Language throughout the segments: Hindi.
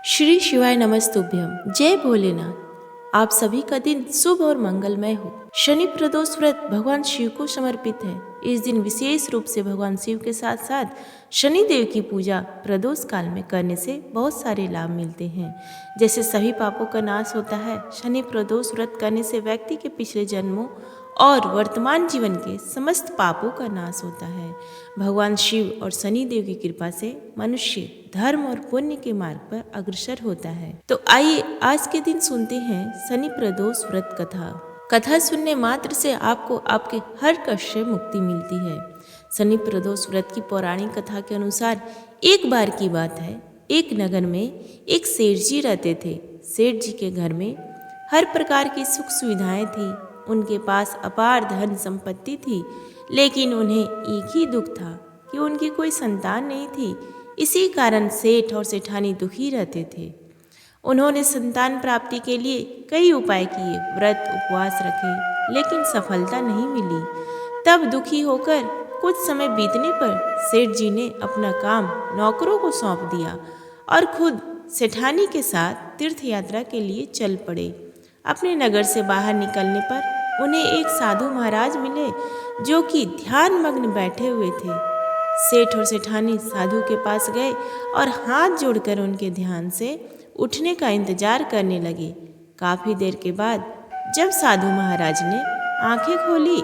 श्री शिवाय नमस्तुभ्यम। जय भोलेनाथ। आप सभी का दिन शुभ और मंगलमय हो। शनि प्रदोष व्रत भगवान शिव को समर्पित है। इस दिन विशेष रूप से भगवान शिव के साथ साथ शनि देव की पूजा प्रदोष काल में करने से बहुत सारे लाभ मिलते हैं। जैसे सभी पापों का नाश होता है। शनि प्रदोष व्रत करने से व्यक्ति के पिछले जन्मों और वर्तमान जीवन के समस्त पापों का नाश होता है। भगवान शिव और शनि देव की कृपा से मनुष्य धर्म और पुण्य के मार्ग पर अग्रसर होता है। तो आइए आज के दिन सुनते हैं शनि प्रदोष व्रत कथा। कथा सुनने मात्र से आपको आपके हर कष्ट से मुक्ति मिलती है। शनि प्रदोष व्रत की पौराणिक कथा के अनुसार एक बार की बात है, एक नगर में एक सेठ जी रहते थे। सेठ जी के घर में हर प्रकार की सुख सुविधाएं थी। उनके पास अपार धन संपत्ति थी, लेकिन उन्हें एक ही दुख था कि उनकी कोई संतान नहीं थी। इसी कारण सेठ और सेठानी दुखी रहते थे। उन्होंने संतान प्राप्ति के लिए कई उपाय किए, व्रत उपवास रखे, लेकिन सफलता नहीं मिली। तब दुखी होकर कुछ समय बीतने पर सेठ जी ने अपना काम नौकरों को सौंप दिया और खुद सेठानी के साथ तीर्थ यात्रा के लिए चल पड़े। अपने नगर से बाहर निकलने पर उन्हें एक साधु महाराज मिले जो कि ध्यान मग्न बैठे हुए थे। सेठ और सेठानी साधु के पास गए और हाथ जोड़कर उनके ध्यान से उठने का इंतजार करने लगे। काफी देर के बाद जब साधु महाराज ने आंखें खोली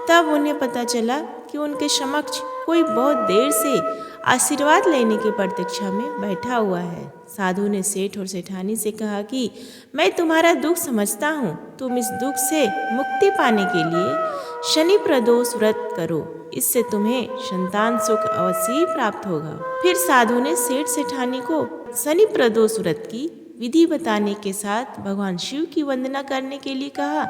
तब उन्हें पता चला कि उनके समक्ष कोई बहुत देर से आशीर्वाद लेने की प्रतीक्षा में बैठा हुआ है। साधु ने सेठ और सेठानी से कहा कि मैं तुम्हारा दुख समझता हूँ, तुम इस दुख से मुक्ति पाने के लिए शनि प्रदोष व्रत करो, इससे तुम्हें संतान सुख अवश्य ही प्राप्त होगा। फिर साधु ने सेठ सेठानी को शनि प्रदोष व्रत की विधि बताने के साथ भगवान शिव की वंदना करने के लिए कहा।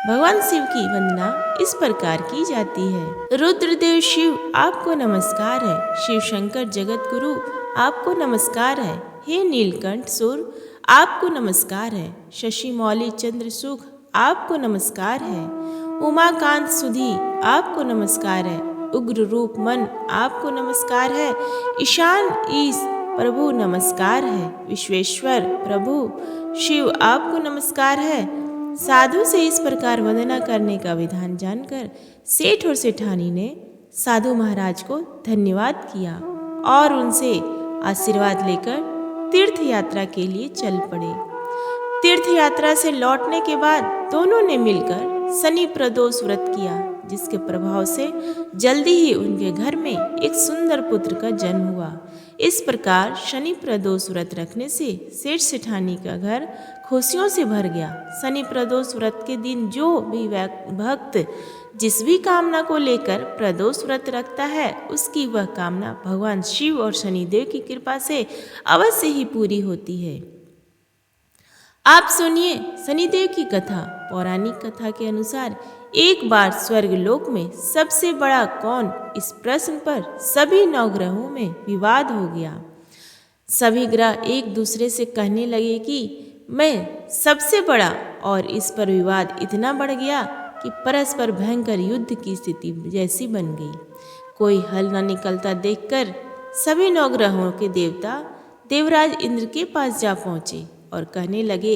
भगवान शिव की वंदना इस प्रकार की जाती है। रुद्रदेव शिव आपको नमस्कार है। शिव शंकर जगत गुरु आपको नमस्कार है। हे नीलकंठ सुर आपको नमस्कार है। शशि मौली चंद्र सुख आपको नमस्कार है। उमाकांत सुधी आपको नमस्कार है। उग्र रूप मन आपको नमस्कार है। ईशान ईश प्रभु नमस्कार है। विश्वेश्वर प्रभु शिव आपको नमस्कार है। साधु से इस प्रकार वंदना करने का विधान जानकर सेठ और सेठानी ने साधु महाराज को धन्यवाद किया और उनसे आशीर्वाद लेकर तीर्थ यात्रा के लिए चल पड़े। तीर्थ यात्रा से लौटने के बाद दोनों ने मिलकर शनि प्रदोष व्रत किया, जिसके प्रभाव से जल्दी ही उनके घर में एक सुंदर पुत्र का जन्म हुआ। इस प्रकार शनि प्रदोष व्रत रखने से सेठ सेठानी का घर खुशियों से भर गया। शनि प्रदोष व्रत के दिन जो भी भक्त जिस भी कामना को लेकर प्रदोष व्रत रखता है, उसकी वह कामना भगवान शिव और शनिदेव की कृपा से अवश्य ही पूरी होती है। आप सुनिए शनिदेव की कथा। पौराणिक कथा के अनुसार एक बार स्वर्ग लोक में सबसे बड़ा कौन, इस प्रश्न पर सभी नवग्रहों में विवाद हो गया। सभी ग्रह एक दूसरे से कहने लगे कि मैं सबसे बड़ा, और इस पर विवाद इतना बढ़ गया कि परस्पर भयंकर युद्ध की स्थिति जैसी बन गई। कोई हल न निकलता देखकर सभी नवग्रहों के देवता देवराज इंद्र के पास जा पहुंचे और कहने लगे,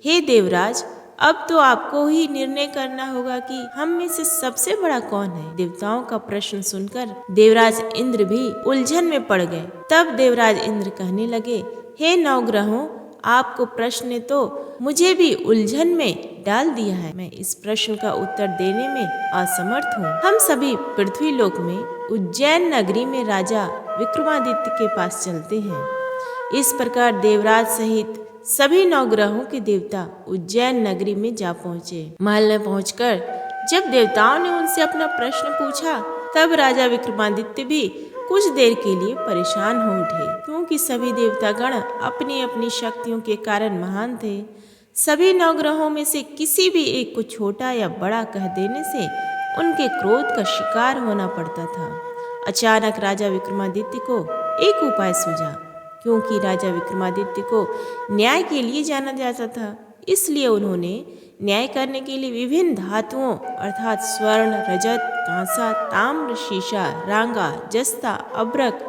हे देवराज, अब तो आपको ही निर्णय करना होगा कि हम में से सबसे बड़ा कौन है। देवताओं का प्रश्न सुनकर देवराज इंद्र भी उलझन में पड़ गए। तब देवराज इंद्र कहने लगे, हे नवग्रहों, आपको प्रश्न ने तो मुझे भी उलझन में डाल दिया है। मैं इस प्रश्न का उत्तर देने में असमर्थ हूँ। हम सभी पृथ्वी लोक में उज्जैन नगरी में राजा विक्रमादित्य के पास चलते हैं। इस प्रकार देवराज सहित सभी नवग्रहों के देवता उज्जैन नगरी में जा पहुँचे। महल में पहुंचकर जब देवताओं ने उनसे अपना प्रश्न पूछा, तब राजा विक्रमादित्य भी कुछ देर के लिए परेशान हो उठे, क्योंकि सभी देवतागण अपनी अपनी शक्तियों के कारण महान थे। सभी नवग्रहों में से किसी भी एक को छोटा या बड़ा कह देने से उनके क्रोध का शिकार होना पड़ता था। अचानक राजा विक्रमादित्य को एक उपाय सूझा। क्योंकि राजा विक्रमादित्य को न्याय के लिए जाना जाता था, इसलिए उन्होंने न्याय करने के लिए विभिन्न धातुओं अर्थात स्वर्ण, रजत, कांसा, ताम्र, शीशा, रांगा, जस्ता, अब्रक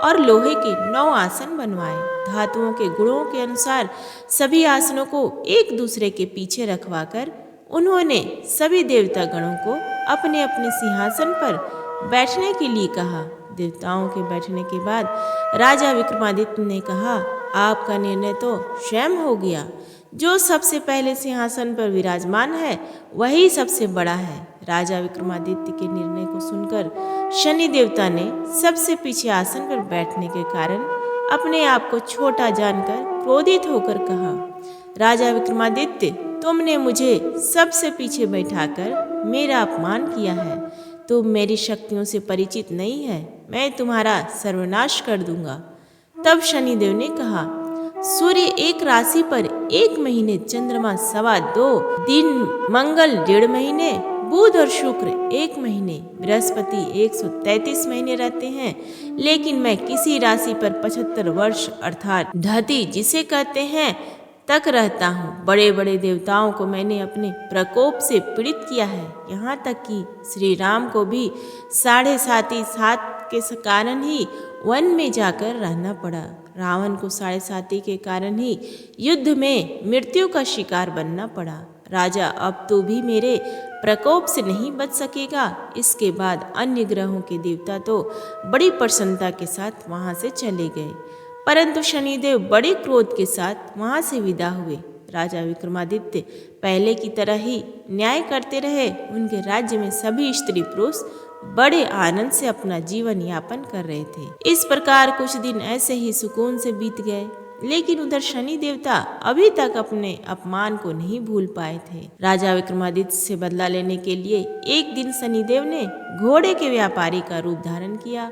और लोहे के 9 आसन बनवाए। धातुओं के गुणों के अनुसार सभी आसनों को एक दूसरे के पीछे रखवाकर उन्होंने सभी देवता गणों को अपने अपने सिंहासन पर बैठने के लिए कहा। देवताओं के बैठने के बाद राजा विक्रमादित्य ने कहा, आपका निर्णय तो स्वयं हो गया। जो सबसे पहले सिंहासन पर विराजमान है वही सबसे बड़ा है। राजा विक्रमादित्य के निर्णय को सुनकर शनि देवता ने सबसे पीछे आसन पर बैठने के कारण अपने आप को छोटा जानकर क्रोधित होकर कहा, राजा विक्रमादित्य, तुमने मुझे सबसे पीछे बैठाकर मेरा अपमान किया है। तुम मेरी शक्तियों से परिचित नहीं है, मैं तुम्हारा सर्वनाश कर दूंगा। तब शनिदेव ने कहा, सूर्य एक राशि पर 1 महीने, चंद्रमा 2.25 दिन, मंगल 1.5 महीने, बुध और शुक्र 1 महीने, बृहस्पति 133 महीने रहते हैं, लेकिन मैं किसी राशि पर 75 वर्ष अर्थात ढाती जिसे कहते हैं तक रहता हूँ। बड़े बड़े देवताओं को मैंने अपने प्रकोप से पीड़ित किया है, यहाँ तक कि श्री राम को भी 7.5 के कारण ही वन में जाकर रहना पड़ा। रावण को 7.5 के कारण ही युद्ध में मृत्यु का शिकार बनना पड़ा। राजा, अब तू भी मेरे प्रकोप से नहीं बच सकेगा। इसके बाद अन्य ग्रहों के देवता तो बड़ी प्रसन्नता के साथ वहां से चले गए, परंतु शनिदेव बड़े क्रोध के साथ वहां से विदा हुए। राजा विक्रमादित्य पहले की तरह ही न्याय करते रहे। उनके राज्य में सभी स्त्री पुरुष बड़े आनंद से अपना जीवन यापन कर रहे थे। इस प्रकार कुछ दिन ऐसे ही सुकून से बीत गए, लेकिन उधर शनि देवता अभी तक अपने अपमान को नहीं भूल पाए थे। राजा विक्रमादित्य से बदला लेने के लिए एक दिन शनिदेव ने घोड़े के व्यापारी का रूप धारण किया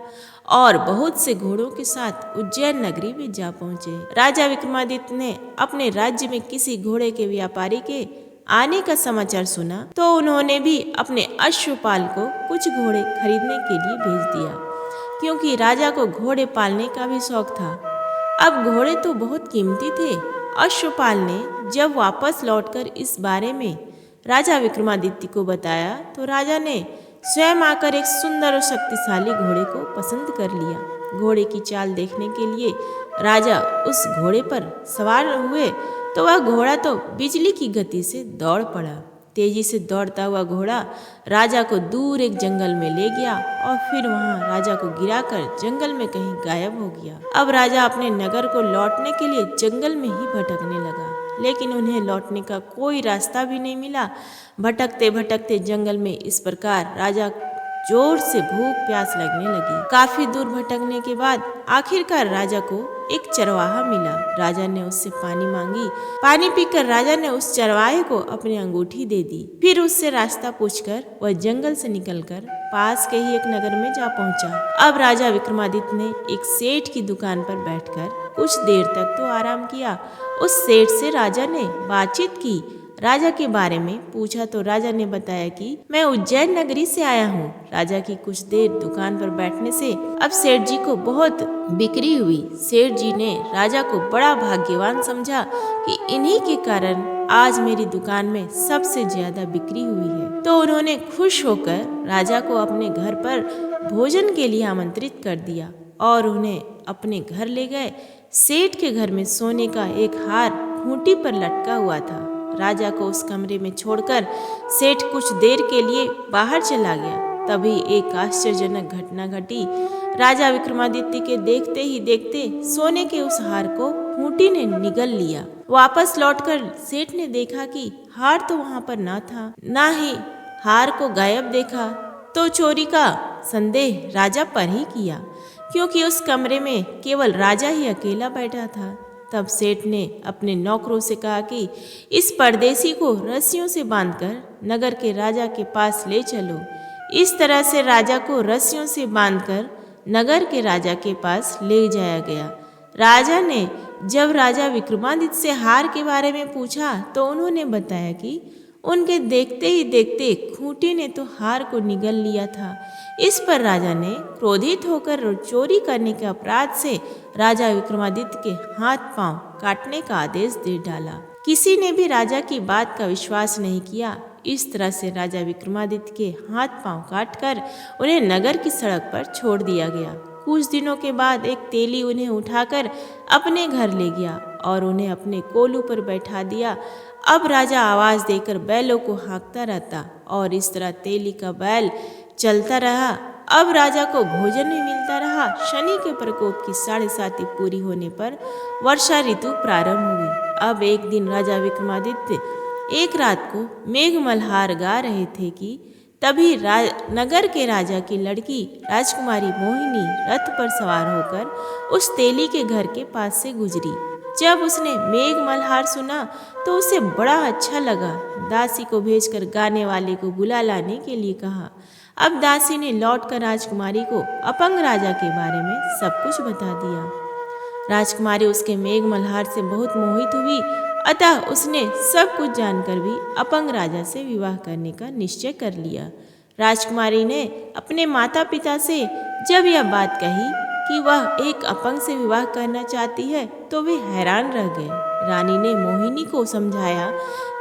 और बहुत से घोड़ों के साथ उज्जैन नगरी में जा पहुंचे। राजा विक्रमादित्य ने अपने राज्य में किसी घोड़े के व्यापारी के आने का समाचार सुना तो उन्होंने भी अपने अश्वपाल को कुछ घोड़े खरीदने के लिए भेज दिया, क्योंकि राजा को घोड़े पालने का भी शौक था। अब घोड़े तो बहुत कीमती थे। अश्वपाल ने जब वापस लौटकर इस बारे में राजा विक्रमादित्य को बताया तो राजा ने स्वयं आकर एक सुंदर और शक्तिशाली घोड़े को पसंद कर लिया। घोड़े की चाल देखने के लिए राजा उस घोड़े पर सवार हुए तो वह घोड़ा तो बिजली की गति से दौड़ पड़ा। तेजी से दौड़ता हुआ घोड़ा राजा को दूर एक जंगल में ले गया और फिर वहां राजा को गिराकर जंगल में कहीं गायब हो गया। अब राजा अपने नगर को लौटने के लिए जंगल में ही भटकने लगा, लेकिन उन्हें लौटने का कोई रास्ता भी नहीं मिला। भटकते भटकते जंगल में इस प्रकार राजा जोर से भूख प्यास लगने लगी। काफी दूर भटकने के बाद आखिरकार राजा को एक चरवाहा मिला। राजा ने उससे पानी मांगी। पानी पीकर राजा ने उस चरवाहे को अपनी अंगूठी दे दी। फिर उससे रास्ता पूछकर वह जंगल से निकलकर पास के ही एक नगर में जा पहुंचा। अब राजा विक्रमादित्य ने एक सेठ की दुकान पर बैठकर कुछ देर तक तो आराम किया। उस सेठ से राजा ने बातचीत की, राजा के बारे में पूछा तो राजा ने बताया कि मैं उज्जैन नगरी से आया हूँ। राजा की कुछ देर दुकान पर बैठने से अब सेठ जी को बहुत बिक्री हुई। सेठ जी ने राजा को बड़ा भाग्यवान समझा कि इन्हीं के कारण आज मेरी दुकान में सबसे ज्यादा बिक्री हुई है। तो उन्होंने खुश होकर राजा को अपने घर पर भोजन के लिए आमंत्रित कर दिया और उन्हें अपने घर ले गए। सेठ के घर में सोने का एक हार खूंटी पर लटका हुआ था। राजा को उस कमरे में छोड़कर सेठ कुछ देर के लिए बाहर चला गया। तभी एक आश्चर्यजनक घटना घटी। राजा विक्रमादित्य के देखते ही देखते सोने के उस हार को खूंटी ने निगल लिया। वापस लौटकर सेठ ने देखा कि हार तो वहां पर न था, ना ही हार को गायब देखा। तो चोरी का संदेह राजा पर ही किया, क्योंकि उस कमरे में केवल राजा ही अकेला बैठा था। तब सेठ ने अपने नौकरों से कहा कि इस परदेसी को रस्सियों से बांधकर नगर के राजा के पास ले चलो। इस तरह से राजा को रस्सियों से बांधकर नगर के राजा के पास ले जाया गया। राजा ने जब राजा विक्रमादित्य से हार के बारे में पूछा तो उन्होंने बताया कि उनके देखते ही देखते खूंटी ने तो हार को निगल लिया था। इस पर राजा ने क्रोधित होकर चोरी करने के अपराध से राजा विक्रमादित्य के हाथ पांव काटने का आदेश दे डाला। किसी ने भी राजा की बात का विश्वास नहीं किया। इस तरह से राजा विक्रमादित्य के हाथ पांव काटकर उन्हें नगर की सड़क पर छोड़ दिया गया। कुछ दिनों के बाद एक तेली उन्हें उठाकर अपने घर ले गया और उन्हें अपने कोलू पर बैठा दिया। अब राजा आवाज देकर बैलों को हाँकता रहता और इस तरह तेली का बैल चलता रहा। अब राजा को भोजन भी मिलता रहा। शनि के प्रकोप की 7.5 पूरी होने पर वर्षा ऋतु प्रारंभ हुई। अब एक दिन राजा विक्रमादित्य एक रात को मेघ मल्हार गा रहे थे कि तभी नगर के राजा की लड़की राजकुमारी मोहिनी रथ पर सवार होकर उस तेली के घर के पास से गुजरी। जब उसने मेघ मल्हार सुना तो उसे बड़ा अच्छा लगा। दासी को भेजकर गाने वाले को बुला लाने के लिए कहा। अब दासी ने लौटकर राजकुमारी को अपंग राजा के बारे में सब कुछ बता दिया। राजकुमारी उसके मेघ मल्हार से बहुत मोहित हुई, अतः उसने सब कुछ जानकर भी अपंग राजा से विवाह करने का निश्चय कर लिया। राजकुमारी ने अपने माता पिता से जब यह बात कही कि वह एक अपंग से विवाह करना चाहती है तो वे हैरान रह गए। रानी ने मोहिनी को समझाया,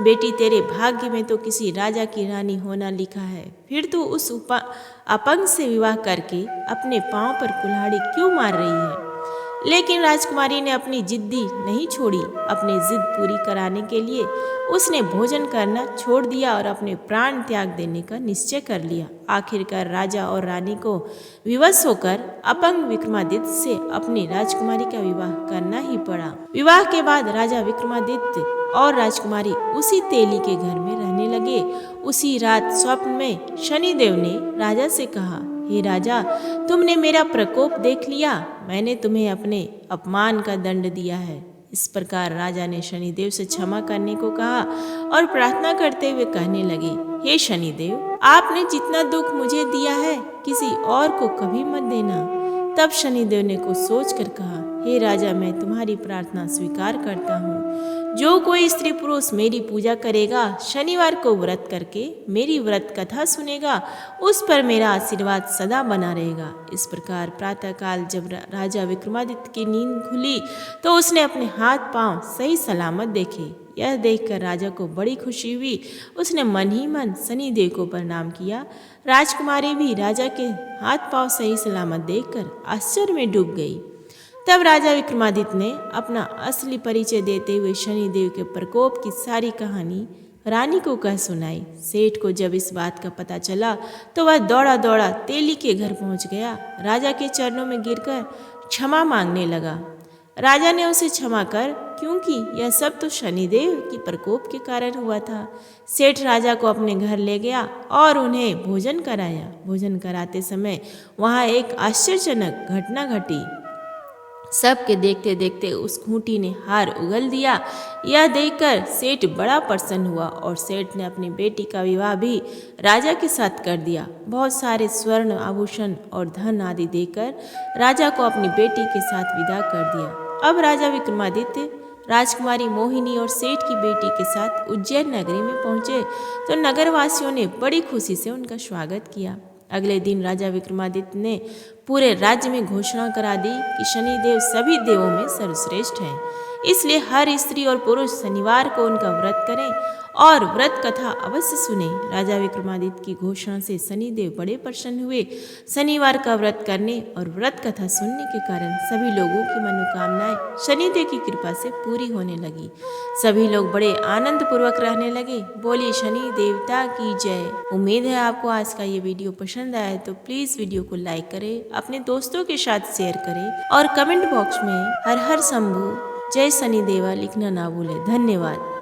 बेटी तेरे भाग्य में तो किसी राजा की रानी होना लिखा है, फिर तू उस अपंग से विवाह करके अपने पांव पर कुल्हाड़ी क्यों मार रही है। लेकिन राजकुमारी ने अपनी जिद्दी नहीं छोड़ी। अपनी जिद पूरी कराने के लिए उसने भोजन करना छोड़ दिया और अपने प्राण त्याग देने का निश्चय कर लिया। आखिरकार राजा और रानी को विवश होकर अपंग विक्रमादित्य से अपनी राजकुमारी का विवाह करना ही पड़ा। विवाह के बाद राजा विक्रमादित्य और राजकुमारी उसी तेली के घर में रहने लगे। उसी रात स्वप्न में शनिदेव ने राजा से कहा, हे राजा, तुमने मेरा प्रकोप देख लिया, मैंने तुम्हें अपने अपमान का दंड दिया है। इस प्रकार राजा ने शनिदेव से क्षमा करने को कहा और प्रार्थना करते हुए कहने लगे, हे शनिदेव, आपने जितना दुख मुझे दिया है किसी और को कभी मत देना। तब शनिदेव ने कुछ सोचकर कहा, हे राजा, मैं तुम्हारी प्रार्थना स्वीकार करता हूँ। जो कोई स्त्री पुरुष मेरी पूजा करेगा, शनिवार को व्रत करके मेरी व्रत कथा सुनेगा, उस पर मेरा आशीर्वाद सदा बना रहेगा। इस प्रकार प्रातःकाल जब राजा विक्रमादित्य की नींद खुली तो उसने अपने हाथ पांव सही सलामत देखे। यह देखकर राजा को बड़ी खुशी हुई। उसने मन ही मन शनिदेव को प्रणाम किया। राजकुमारी भी राजा के हाथ पांव सही सलामत देखकर आश्चर्य में डूब गई। तब राजा विक्रमादित्य ने अपना असली परिचय देते हुए शनिदेव के प्रकोप की सारी कहानी रानी को कह सुनाई। सेठ को जब इस बात का पता चला तो वह दौड़ा दौड़ा तेली के घर पहुंच गया। राजा के चरणों में गिरकर क्षमा मांगने लगा। राजा ने उसे क्षमा कर, क्योंकि यह सब तो शनिदेव की प्रकोप के कारण हुआ था। सेठ राजा को अपने घर ले गया और उन्हें भोजन कराया। भोजन कराते समय वहाँ एक आश्चर्यजनक घटना घटी। सबके देखते देखते उस खूंटी ने हार उगल दिया। यह देखकर सेठ बड़ा प्रसन्न हुआ और सेठ ने अपनी बेटी का विवाह भी राजा के साथ कर दिया। बहुत सारे स्वर्ण आभूषण और धन आदि देकर राजा को अपनी बेटी के साथ विदा कर दिया। अब राजा विक्रमादित्य राजकुमारी मोहिनी और सेठ की बेटी के साथ उज्जैन नगरी में पहुंचे तो नगरवासियों ने बड़ी खुशी से उनका स्वागत किया। अगले दिन राजा विक्रमादित्य ने पूरे राज्य में घोषणा करा दी कि शनिदेव सभी देवों में सर्वश्रेष्ठ हैं, इसलिए हर स्त्री और पुरुष शनिवार को उनका व्रत करें और व्रत कथा अवश्य सुने। राजा विक्रमादित्य की घोषणा से शनिदेव बड़े प्रसन्न हुए। शनिवार का व्रत करने और व्रत कथा सुनने के कारण सभी लोगों की मनोकामनाएं शनिदेव की कृपा से पूरी होने लगी। सभी लोग बड़े आनंद पूर्वक रहने लगे। बोलिए शनि देवता की जय। उम्मीद है आपको आज का ये वीडियो पसंद आया, तो प्लीज वीडियो को लाइक करें, अपने दोस्तों के साथ शेयर करें और कमेंट बॉक्स में हर हर शंभू जय शनिदेवा लिखना ना भूलें। धन्यवाद।